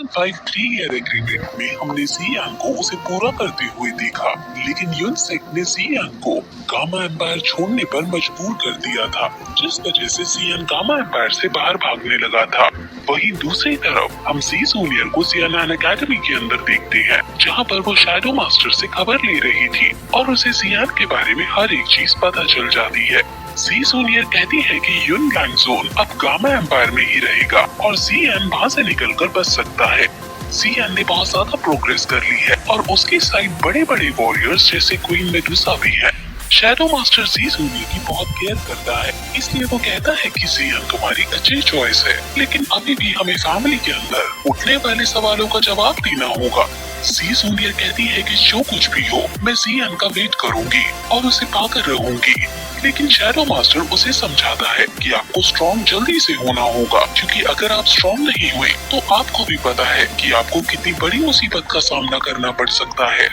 Five 3 year agreement में हमने जियान को उसे पूरा करते हुए देखा, लेकिन यूनसेक ने जियान को गामा एम्पायर छोड़ने पर मजबूर कर दिया था, जिस वजह से जियान गामा एम्पायर से बाहर भागने लगा था। वहीं दूसरी तरफ हम सी जूनियर को सियानान एकेडमी के अंदर देखते हैं, जहां पर वो शैडो मास्टर से खबर ले रही थी और उसे जियान के बारे में हर एक चीज पता चल जाती है। सी जूनियर कहती है कि युन लैंग जोन अब गामा एम्पायर में ही रहेगा और जियान वहां से निकलकर बच सकता है। जियान ने बहुत ज्यादा प्रोग्रेस कर ली है और उसकी साइड बड़े बड़े वॉरियर्स जैसे क्वीन मेडुसा भी है। शैडो मास्टर सी जूनियर की बहुत केयर करता है, इसलिए वो कहता है कि जियान तुम्हारी अच्छी चॉइस है, लेकिन अभी भी हमें फैमिली के अंदर उठने वाले सवालों का जवाब देना होगा। सी जूनियर कहती है कि जो कुछ भी हो मैं जियान का वेट करूंगी और उसे पाकर रहूंगी, लेकिन शैडो मास्टर उसे समझाता है कि आपको स्ट्रॉन्ग जल्दी से होना होगा, क्योंकि अगर आप स्ट्रॉन्ग नहीं हुए तो आपको भी पता है कि आपको कितनी बड़ी मुसीबत का सामना करना पड़ सकता है।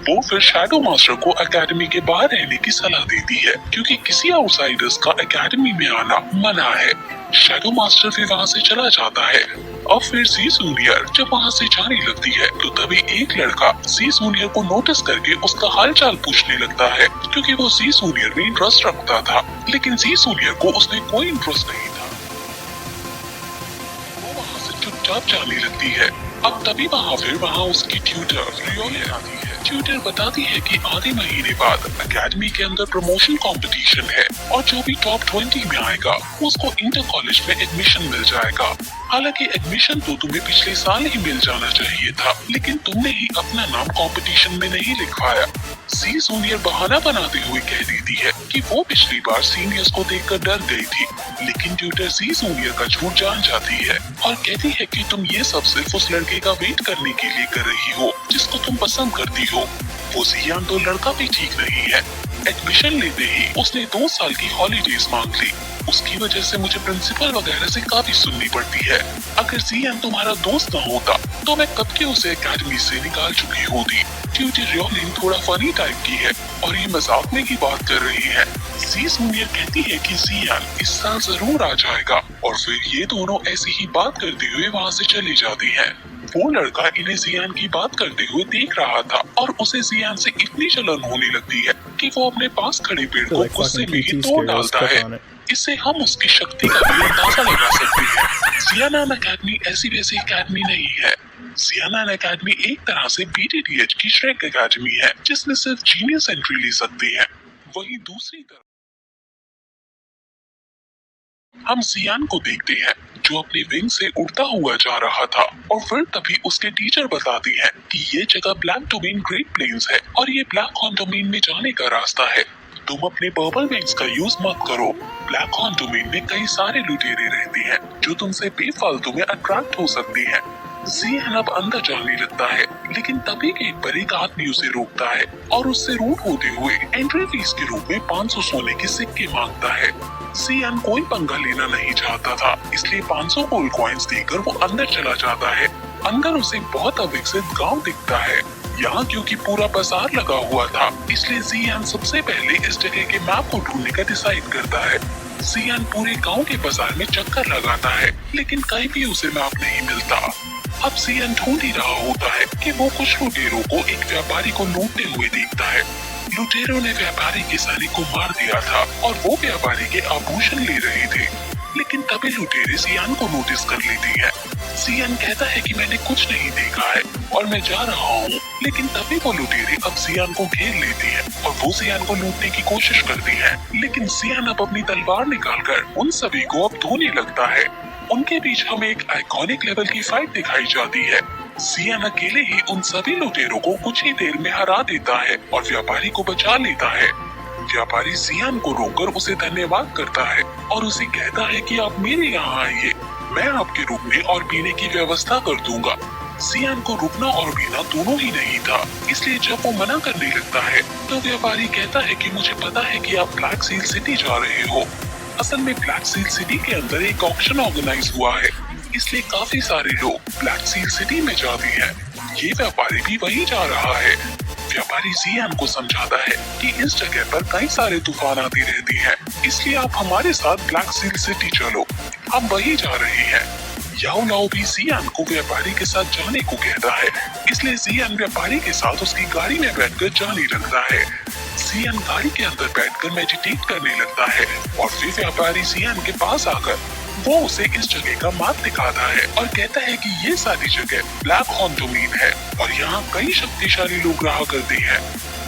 वो फिर शैडो मास्टर को एकेडमी के बाहर रहने की सलाह देती है, क्योंकि किसी आउटसाइडर्स का एकेडमी में आना मना है। शैडो मास्टर फिर वहाँ से चला जाता है और फिर सी जूनियर जब वहाँ से जाने लगती है तो तभी एक लड़का सी जूनियर को नोटिस करके उसका हालचाल पूछने लगता है, क्योंकि वो सी जूनियर में इंटरेस्ट रखता था, लेकिन सी जूनियर को उसमें कोई इंटरेस्ट नहीं था। वो वहाँ से चुपचाप जाने लगती है। अब तभी वहाँ उसकी ट्यूटर रियोले आती है। ट्यूटर बताती है कि आधे महीने बाद एकेडमी के अंदर प्रमोशन कंपटीशन है और जो भी टॉप 20 में आएगा उसको इंटर कॉलेज में एडमिशन मिल जाएगा। हालांकि एडमिशन तो तुम्हें पिछले साल ही मिल जाना चाहिए था, लेकिन तुमने ही अपना नाम कंपटीशन में नहीं लिखवाया। सी जूनियर बहाना बनाते हुए कह देती है कि वो पिछली बार सीनियर्स को देखकर डर गई थी, लेकिन ट्यूटर सी जूनियर का झूठ जान जाती है और कहती है कि तुम ये सब सिर्फ उस लड़के का वेट करने के लिए कर रही हो जिसको तुम पसंद करती हो। वो जियान तो लड़का भी ठीक नहीं है। एडमिशन लेते ही उसने 2 साल की हॉलीडेज मांग ली। उसकी वजह से मुझे प्रिंसिपल वगैरह से काफी सुननी पड़ती है। अगर जियान तुम्हारा दोस्त न होता तो मैं कब के उसे एकेडमी से निकाल चुकी होती। ट्यूटर रियोलिन थोड़ा फनी टाइप की है और ये मजाक में की बात कर रही है। सी जूनियर कहती है कि जियान इस साल जरूर आ जाएगा और फिर ये दोनों ऐसी ही बात करते हुए वहाँ से चली जाती है। वो लड़का इन्हें जियान की बात करते हुए देख रहा था और उसे जियान से इतनी जलन होने लगती है कि वो अपने पास खड़े पेड़ को गुस्से में ही तोड़ डालता है। इससे हम उसकी शक्ति का भी अंदाजा लगा सकते हैं। जियानान एकेडमी ऐसी वैसी एकेडमी नहीं है। जियानान एकेडमी एक तरह से बीटीटीएच की श्रेक एकेडमी है, जिसमें सिर्फ जीनियस एंट्री ले सकते हैं। वहीं दूसरी तरफ हम जियान को देखते हैं जो अपने विंग से उड़ता हुआ जा रहा था और फिर तभी उसके टीचर बताती हैं कि ये जगह ब्लैक डोमेन ग्रेट प्लेन्स है और ये ब्लैक हॉर्न डोमेन में जाने का रास्ता है। तुम अपने पर्पल विंग्स का यूज मत करो। ब्लैक हॉर्न डोमेन में कई सारे लुटेरे रहते हैं जो तुमसे बेफालतू में अट्रैक्ट हो सकते हैं। जियान अब अंदर जाने लगता है, लेकिन तभी एक पर एक आदमी उसे रोकता है और उससे रूट होते हुए एंट्री फीस के रूप में 500 सोने के सिक्के मांगता है। जियान कोई पंगा लेना नहीं चाहता था, इसलिए 500 गोल्ड कॉइन्स देकर वो अंदर चला जाता है। अंदर उसे बहुत अविकसित गांव दिखता है। यहाँ क्योंकि पूरा बाजार लगा हुआ था, इसलिए जियान सबसे पहले इस जगह के मैप को ढूंढने का डिसाइड करता है। जियान पूरे गांव के बाजार में चक्कर लगाता है, लेकिन कहीं भी उसे मैप नहीं मिलता। अब जियान ढूंढ ही रहा होता है कि वो कुछ लुटेरों को एक व्यापारी को लूटते हुए देखता है। लुटेरों ने व्यापारी के सैनिक को मार दिया था और वो व्यापारी के आभूषण ले रहे थे, लेकिन तभी लुटेरे जियान को नोटिस कर लेते हैं। जियान कहता है कि मैंने कुछ नहीं देखा है और मैं जा रहा हूँ, लेकिन तभी वो लुटेरे अब जियान को घेर लेते हैं और वो जियान को लूटने की कोशिश करती हैं, लेकिन जियान अब अपनी तलवार निकालकर उन सभी को अब धोने लगता है। उनके बीच हमें एक आइकॉनिक लेवल की फाइट दिखाई जाती है। जियान अकेले ही उन सभी लुटेरों को कुछ ही देर में हरा देता है और व्यापारी को बचा लेता है। व्यापारी जियान को रोककर उसे धन्यवाद करता है और उसे कहता है कि आप मेरे यहाँ आइए, मैं आपके रुकने और पीने की व्यवस्था कर दूंगा। जियान को रुकना और पीना दोनों ही नहीं था, इसलिए जब वो मना करने लगता है तो व्यापारी कहता है कि मुझे पता है कि आप ब्लैक सील सिटी जा रहे हो। असल में ब्लैक सील सिटी के अंदर एक ऑक्शन ऑर्गेनाइज हुआ है, इसलिए काफी सारे लोग ब्लैक सील सिटी में जाते हैं। ये व्यापारी भी वही जा रहा है। व्यापारी जियान को समझाता है कि इस जगह पर कई सारे तूफान आती रहती हैं, इसलिए आप हमारे साथ ब्लैक सील सिटी चलो, हम वही जा रहे हैं। याओ लाओ भी जियान को व्यापारी के साथ जाने को कहता है, इसलिए जियान व्यापारी के साथ उसकी गाड़ी में बैठकर जाने लगता है। जियान गाड़ी के अंदर बैठकर मेडिटेट करने लगता है और फिर व्यापारी जियान के पास आकर वो उसे इस जगह का मैप दिखाता है और कहता है कि ये सारी जगह ब्लैक हॉर्न डोमेन है और यहाँ कई शक्तिशाली लोग रहा करते हैं।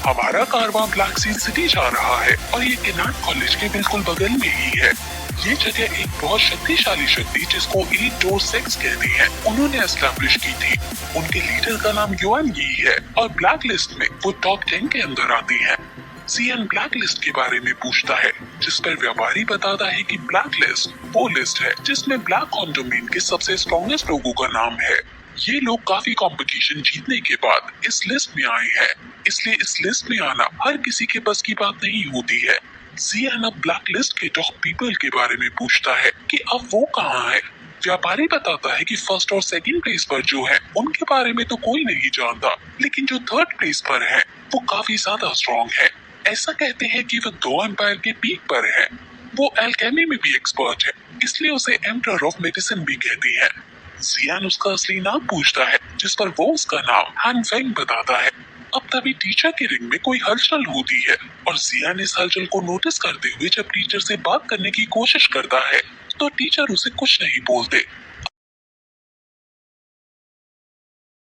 हमारा कारवां ब्लैक सी सिटी जा रहा है और ये केनार्ड कॉलेज के बिल्कुल बगल में ही है। ये जगह एक बहुत शक्तिशाली शक्ति जिसको 8 डोर सेक्स कहते हैं उन्होंने एस्टैब्लिश की थी। उनके लीडर का नाम युआन यी है और ब्लैक लिस्ट में वो टॉप 10 के अंदर आती है। जियान ब्लैक लिस्ट के बारे में पूछता है, जिस पर व्यापारी बताता है कि ब्लैक लिस्ट वो लिस्ट है जिसमें ब्लैक हॉर्न डोमेन के सबसे स्ट्रॉन्गेस्ट लोगों का नाम है। ये लोग काफी कंपटीशन जीतने के बाद इस लिस्ट में आए हैं, इसलिए इस लिस्ट में आना हर किसी के बस की बात नहीं होती है। जियान अब ब्लैक लिस्ट के टॉप पीपल के बारे में पूछता है कि अब वो कहाँ है। व्यापारी बताता है कि फर्स्ट और सेकंड प्लेस पर जो है उनके बारे में तो कोई नहीं जानता, लेकिन जो थर्ड प्लेस पर है वो काफी ज्यादा स्ट्रॉन्ग है। ऐसा कहते हैं कि वो 2 एम्पायर के पीक पर है। वो एल्केमी में भी एक्सपर्ट है, इसलिए उसे एम्परर ऑफ मेडिसिन भी कहते हैं। जियान उसका असली नाम पूछता है, जिस पर वो उसका नाम हान फेंग बताता है। अब तभी टीचर के रिंग में कोई हलचल होती है और जियान इस हलचल को नोटिस करते हुए जब टीचर से बात करने की कोशिश करता है तो टीचर उसे कुछ नहीं बोलते।